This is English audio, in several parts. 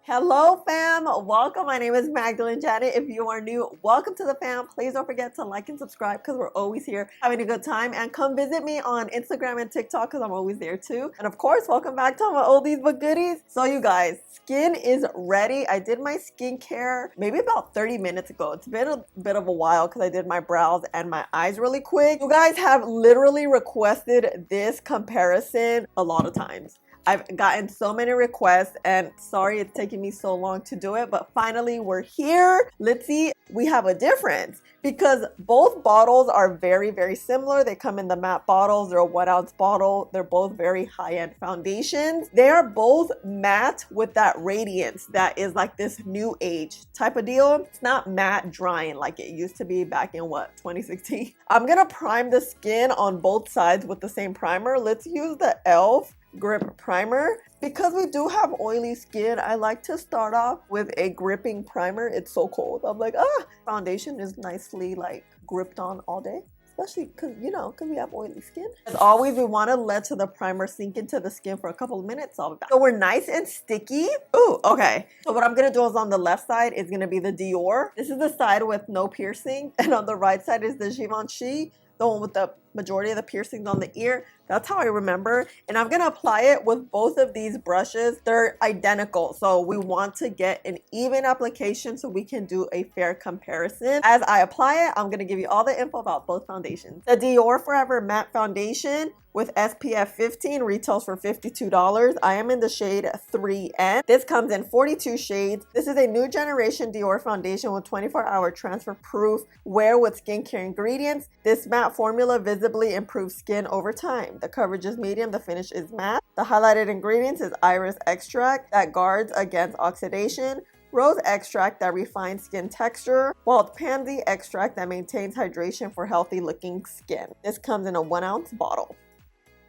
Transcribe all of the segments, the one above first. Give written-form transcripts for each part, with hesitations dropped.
Hello fam, welcome. My name is MagdalineJ. If you are new, welcome to the fam. Please don't forget to like and subscribe because we're always here having a good time, and come visit me on Instagram and TikTok because I'm always there too. And of course, welcome back to my oldies but goodies. So you guys, skin is ready. I did my skincare maybe about 30 minutes ago. It's been a bit of a while because I did my brows and my eyes really quick. You guys have literally requested this comparison a lot of times. I've gotten so many requests, and sorry it's taking me so long to do it, but finally we're here. Let's see. We have a difference because both bottles are very, very similar. They come in the matte bottles. They're a 1 ounce bottle. They're both very high-end foundations. They are both matte with that radiance that is like this new age type of deal. It's not matte drying like it used to be back in 2016. I'm gonna prime the skin on both sides with the same primer. Let's use the e.l.f. grip primer. Because we do have oily skin, I like to start off with a gripping primer. It's so cold. I'm like, foundation is nicely like gripped on all day, especially because we have oily skin. As always, we want to let the primer sink into the skin for a couple of minutes. I'll be back. So we're nice and sticky. Ooh, okay. So what I'm gonna do is on the left side is gonna be the Dior. This is the side with no piercing, and on the right side is the Givenchy, the one with the majority of the piercings on the ear. That's how I remember. And I'm gonna apply it with both of these brushes. They're identical, so we want to get an even application so we can do a fair comparison. As I apply it, I'm gonna give you all the info about both foundations. The Dior Forever Matte Foundation with SPF 15 retails for $52. I am in the shade 3N. This comes in 42 shades. This is a new generation Dior foundation with 24-hour transfer proof wear with skincare ingredients. This matte formula visibly improves skin over time. The coverage is medium, the finish is matte. The highlighted ingredients is iris extract that guards against oxidation, rose extract that refines skin texture, wild pansy extract that maintains hydration for healthy looking skin. This comes in a 1 ounce bottle.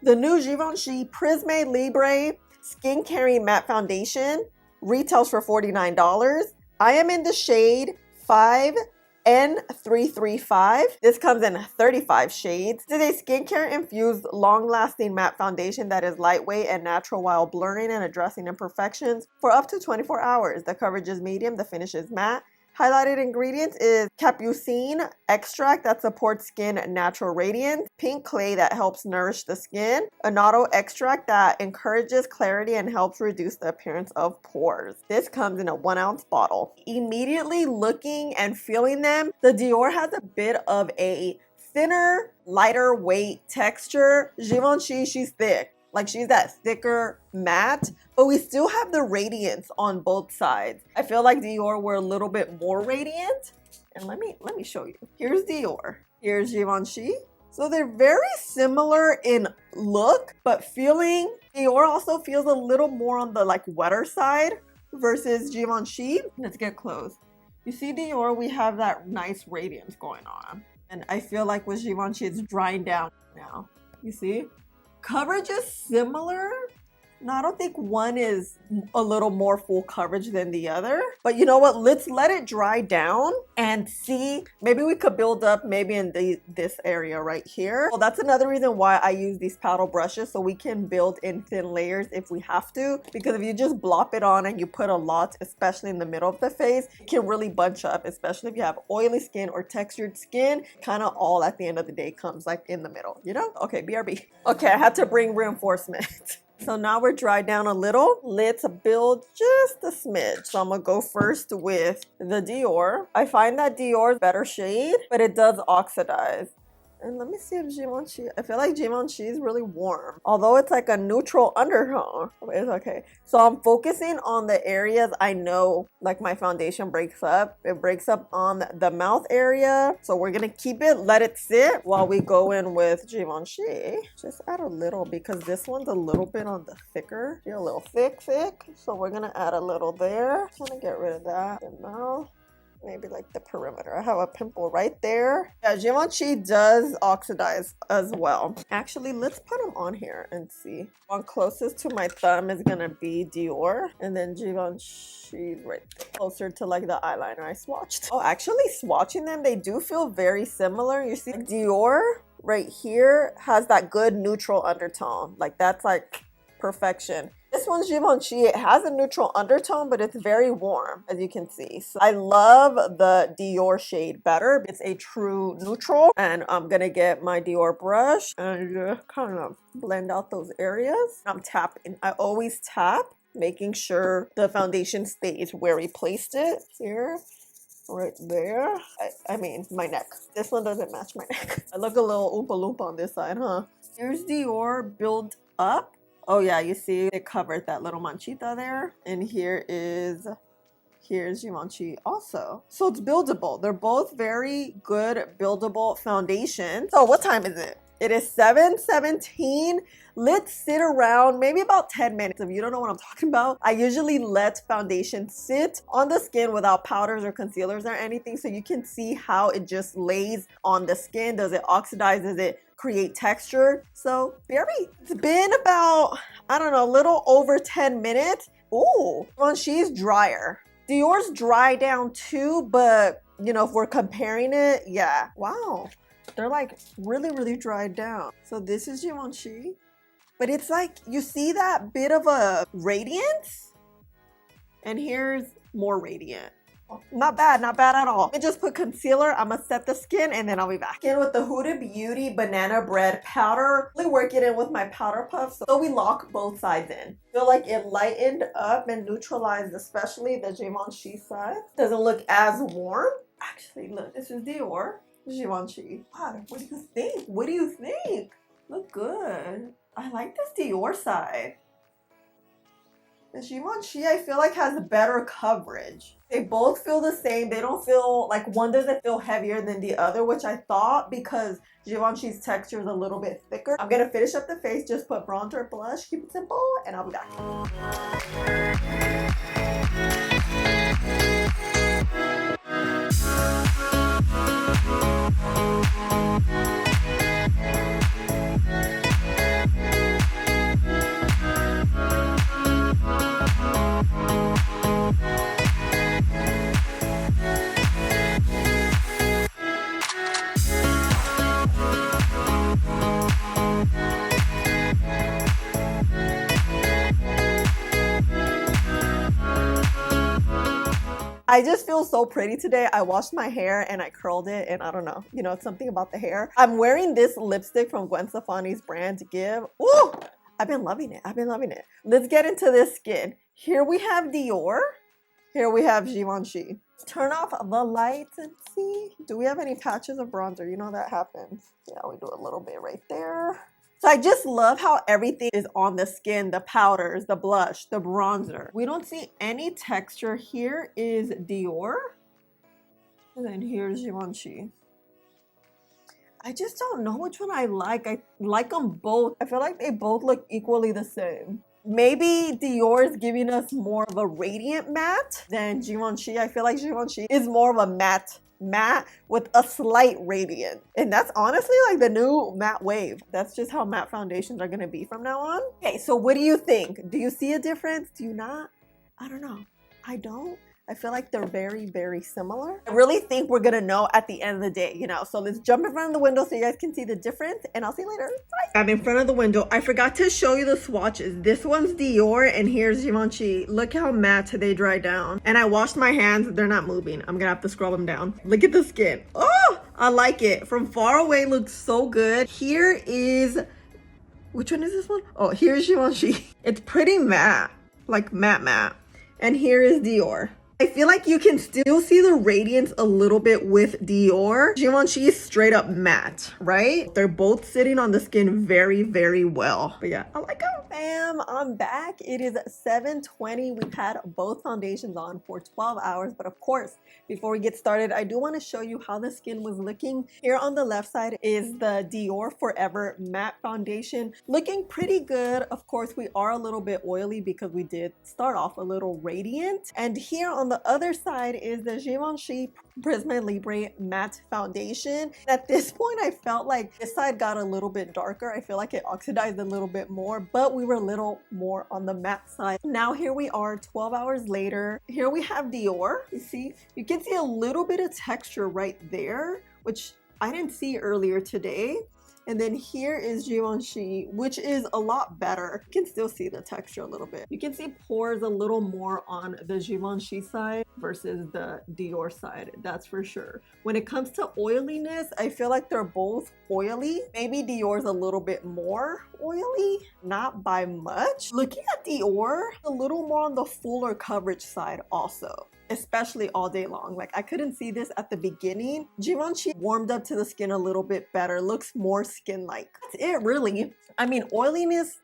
The new Givenchy Prisme Libre Skin Caring Matte Foundation retails for $49. I am in the shade 5N335. This comes in 35 shades. This is a skincare infused long-lasting matte foundation that is lightweight and natural while blurring and addressing imperfections for up to 24 hours. The coverage is medium, the finish is matte. Highlighted ingredients is capucine extract that supports skin natural radiance, pink clay that helps nourish the skin, annatto extract that encourages clarity and helps reduce the appearance of pores. This comes in a 1 ounce bottle. Immediately looking and feeling them, the Dior has a bit of a thinner, lighter weight texture. Givenchy, she's thick. Like she's that thicker matte, but we still have the radiance on both sides. I feel like Dior were a little bit more radiant. And let me show you. Here's Dior. Here's Givenchy. So they're very similar in look, but feeling, Dior also feels a little more on the like wetter side versus Givenchy. Let's get close. You see Dior, we have that nice radiance going on. And I feel like with Givenchy, it's drying down now. You see? Coverage is similar. No, I don't think one is a little more full coverage than the other. But you know what? Let's let it dry down and see. Maybe we could build up maybe in this area right here. Well, that's another reason why I use these paddle brushes, so we can build in thin layers if we have to. Because if you just blop it on and you put a lot, especially in the middle of the face, it can really bunch up, especially if you have oily skin or textured skin. Kind of all at the end of the day comes like in the middle, you know? Okay, BRB. Okay, I had to bring reinforcement. So now we're dried down a little. Let's build just a smidge. So I'm gonna go first with the Dior. I find that Dior is better shade, but it does oxidize. And let me see if Givenchy, I feel like Givenchy is really warm. Although it's like a neutral undertone, it's okay. So I'm focusing on the areas I know like my foundation breaks up. It breaks up on the mouth area. So we're gonna keep it, let it sit while we go in with Givenchy. Just add a little because this one's a little bit on the thicker. You're a little thick. So we're gonna add a little there. Just wanna get rid of that. The mouth. Maybe like the perimeter. I have a pimple right there. Yeah, Givenchy does oxidize as well. Actually, let's put them on here and see. One closest to my thumb is gonna be Dior, and then Givenchy right there, closer to like the eyeliner I swatched. Oh, actually swatching them, they do feel very similar. You see Dior right here has that good neutral undertone. Like that's like perfection. This one's Givenchy. It has a neutral undertone, but it's very warm, as you can see. So I love the Dior shade better. It's a true neutral. And I'm gonna get my Dior brush and just kind of blend out those areas. I'm tapping. I always tap, making sure the foundation stays where we placed it. Here, right there. I mean, my neck. This one doesn't match my neck. I look a little Oompa Loompa on this side, huh? Here's Dior Build Up. Oh yeah, you see it covered that little manchita there. And here's Givenchy also. So it's buildable. They're both very good buildable foundations. So what time is it? It is 7:17. Let's sit around maybe about 10 minutes. If you don't know what I'm talking about, I usually let foundation sit on the skin without powders or concealers or anything, so you can see how it just lays on the skin. Does it oxidize? Does it create texture? So it's been about, I don't know, a little over 10 minutes. Ooh, well, she's drier. Dior's dry down too, but you know, if we're comparing it, yeah. Wow. They're like really, really dried down. So this is Givenchy, but it's like, you see that bit of a radiance? And here's more radiant. Not bad, not bad at all. I just put concealer. I'm gonna set the skin and then I'll be back. In with the Huda Beauty Banana Bread Powder. Really work it in with my powder puff so we lock both sides in. Feel like it lightened up and neutralized, especially the Givenchy side. Doesn't look as warm. Actually, look, this is Dior. Givenchy. Wow, what do you think? What do you think? Look good. I like this Dior side. The Givenchy, I feel like, has better coverage. They both feel the same. They don't feel like, one doesn't feel heavier than the other, which I thought, because Givenchy's texture is a little bit thicker. I'm gonna finish up the face, just put bronzer, blush, keep it simple, and I'll be back. I just feel so pretty today. I washed my hair and I curled it, and I don't know, you know, it's something about the hair. I'm wearing this lipstick from Gwen Stefani's brand, Give. Ooh, I've been loving it. I've been loving it. Let's get into this skin. Here we have Dior. Here we have Givenchy. Turn off the lights and see. Do we have any patches of bronzer? You know that happens. Yeah, we do a little bit right there. So I just love how everything is on the skin, the powders, the blush, the bronzer. We don't see any texture. Here is Dior. And then here's Givenchy. I just don't know which one I like. I like them both. I feel like they both look equally the same. Maybe Dior is giving us more of a radiant matte than Givenchy. I feel like Givenchy is more of a matte with a slight radiant, and that's honestly like the new matte wave. That's just how matte foundations are going to be from now on. Okay, so what do you think? Do you see a difference? Do you not? I don't know. I don't. I feel like they're very, very similar. I really think we're gonna know at the end of the day, you know. So let's jump in front of the window so you guys can see the difference, and I'll see you later. Bye. I'm in front of the window. I forgot to show you the swatches. This one's Dior, and here's Givenchy. Look how matte they dry down. And I washed my hands. They're not moving. I'm gonna have to scrub them down. Look at the skin. Oh, I like it. From far away, looks so good. Here is, which one is this one? Oh, here's Givenchy. It's pretty matte, like matte. And here is Dior. I feel like you can still see the radiance a little bit with Dior. Givenchy is straight up matte, right? They're both sitting on the skin very, very well. But yeah, I like them. Bam, I'm back. It is 7:20. We've had both foundations on for 12 hours. But of course, before we get started, I do want to show you how the skin was looking. Here on the left side is the Dior Forever Matte Foundation. Looking pretty good. Of course, we are a little bit oily because we did start off a little radiant. And here on the other side is the Givenchy Prisme Libre Matte Foundation. At this point, I felt like this side got a little bit darker. I feel like it oxidized a little bit more, but we were a little more on the matte side. Now here we are 12 hours later. Here we have Dior. You can see a little bit of texture right there, which I didn't see earlier today. And then here is Givenchy, which is a lot better. You can still see the texture a little bit. You can see pores a little more on the Givenchy side versus the Dior side, that's for sure. When it comes to oiliness, I feel like they're both oily. Maybe Dior's a little bit more oily, not by much. Looking at Dior, a little more on the fuller coverage side also, especially all day long. Like I couldn't see this at the beginning. Givenchy warmed up to the skin a little bit better, looks more skin-like. That's it really. I mean, oiliness,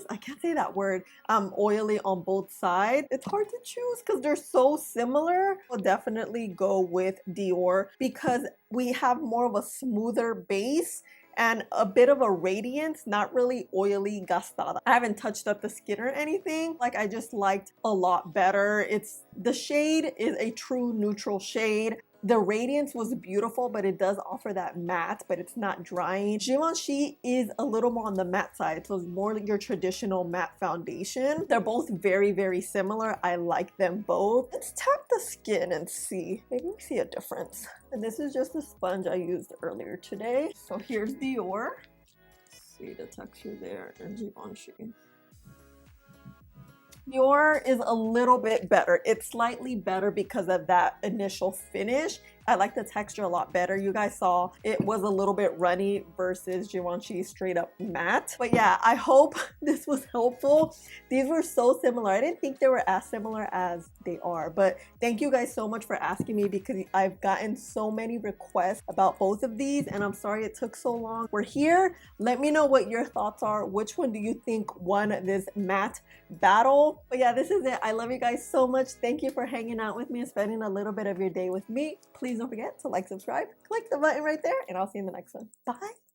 I can't say that word. Oily on both sides. It's hard to choose because they're so similar. I'll definitely go with Dior because we have more of a smoother base and a bit of a radiance, not really oily gastada. I haven't touched up the skin or anything. Like I just liked a lot better. The shade is a true neutral shade. The radiance was beautiful, but it does offer that matte, but it's not drying. Givenchy is a little more on the matte side, so it's more like your traditional matte foundation. They're both very, very similar. I like them both. Let's tap the skin and see. Maybe we see a difference. And this is just the sponge I used earlier today. So here's Dior. See the texture there, and Givenchy. Dior is a little bit better. It's slightly better because of that initial finish. I like the texture a lot better. You guys saw it was a little bit runny versus Givenchy straight up matte. But yeah, I hope this was helpful. These were so similar. I didn't think they were as similar as they are, but thank you guys so much for asking me because I've gotten so many requests about both of these and I'm sorry it took so long. We're here. Let me know what your thoughts are. Which one do you think won this matte battle? But yeah, this is it. I love you guys so much. Thank you for hanging out with me and spending a little bit of your day with me. Please don't forget to like, subscribe, click the button right there, and I'll see you in the next one. Bye.